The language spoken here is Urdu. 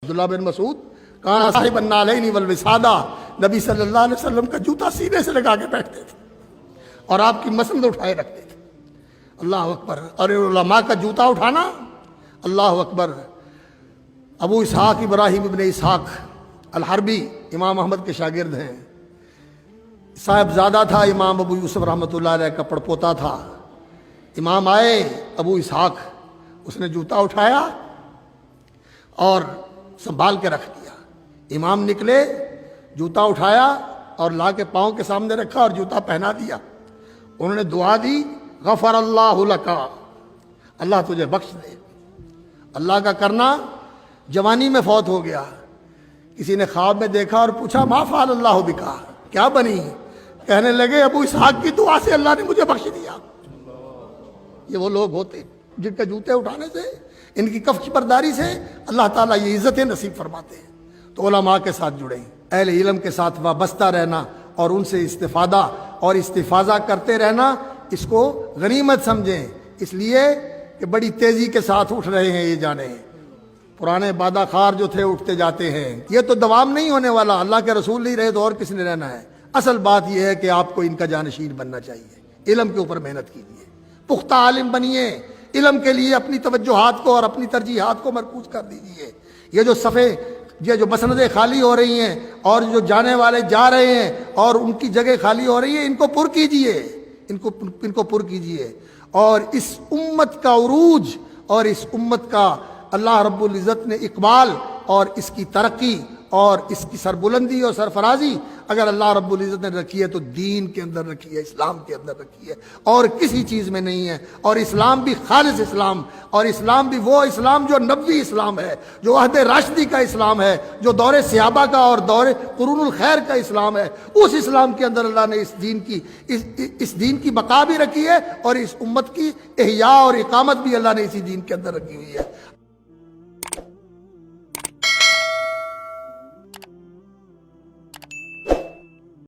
عبداللہ بن مسعود کہاں صاحب النعلین والوسادہ، نبی صلی اللہ علیہ وسلم کا جوتا سینے سے لگا کے بیٹھتے تھے اور آپ کی مسند اٹھائے رکھتے تھے۔ اللہ اکبر۔ اور علماء کا جوتا اٹھانا، اللہ اکبر۔ ابو اسحاق ابراہیم ابن اسحاق الحربی امام احمد کے شاگرد ہیں، صاحبزادہ تھا امام ابو یوسف رحمۃ اللہ علیہ کا پڑپوتا تھا۔ امام آئے ابو اسحاق، اس نے جوتا اٹھایا اور سنبھال کے رکھ دیا۔ امام نکلے، جوتا اٹھایا اور لا کے پاؤں کے سامنے رکھا اور جوتا پہنا دیا۔ انہوں نے دعا دی، غفر اللہ لکا، اللہ تجھے بخش دے۔ اللہ کا کرنا جوانی میں فوت ہو گیا۔ کسی نے خواب میں دیکھا اور پوچھا ما فعل اللہ بکا، کیا بنی؟ کہنے لگے ابو اسحاق کی دعا سے اللہ نے مجھے بخش دیا۔ یہ وہ لوگ ہوتے جن کے جوتے اٹھانے سے، ان کی کفش برداری سے اللہ تعالیٰ یہ عزتیں نصیب فرماتے ہیں۔ تو علماء کے ساتھ جڑیں، اہل علم کے ساتھ وابستہ رہنا اور ان سے استفادہ اور استفاضہ کرتے رہنا، اس کو غنیمت سمجھیں، اس لیے کہ بڑی تیزی کے ساتھ اٹھ رہے ہیں یہ جانیں۔ پرانے بادہ خار جو تھے اٹھتے جاتے ہیں، یہ تو دوام نہیں ہونے والا۔ اللہ کے رسول نہیں رہے تو اور کس نے رہنا ہے؟ اصل بات یہ ہے کہ آپ کو ان کا جانشین بننا چاہیے۔ علم کے اوپر محنت کیجیے، پختہ عالم بنیے، علم کے لیے اپنی توجہات کو اور اپنی ترجیحات کو مرکوز کر دیجیے۔ یہ جو صفحے، یہ جو مسندیں خالی ہو رہی ہیں اور جو جانے والے جا رہے ہیں اور ان کی جگہ خالی ہو رہی ہے، ان کو پر کیجیے، ان کو پر کیجیے۔ اور اس امت کا عروج اور اس امت کا اللہ رب العزت نے اقبال اور اس کی ترقی اور اس کی سربلندی اور سرفرازی اگر اللہ رب العزت نے رکھی ہے تو دین کے اندر رکھی ہے، اسلام کے اندر رکھی ہے، اور کسی چیز میں نہیں ہے۔ اور اسلام بھی خالص اسلام، اور اسلام بھی وہ اسلام جو نبوی اسلام ہے، جو عہد راشدی کا اسلام ہے، جو دور صحابہ کا اور دور قرون الخیر کا اسلام ہے، اس اسلام کے اندر اللہ نے اس دین کی بقا بھی رکھی ہے، اور اس امت کی احیاء اور اقامت بھی اللہ نے اسی دین کے اندر رکھی ہوئی ہے۔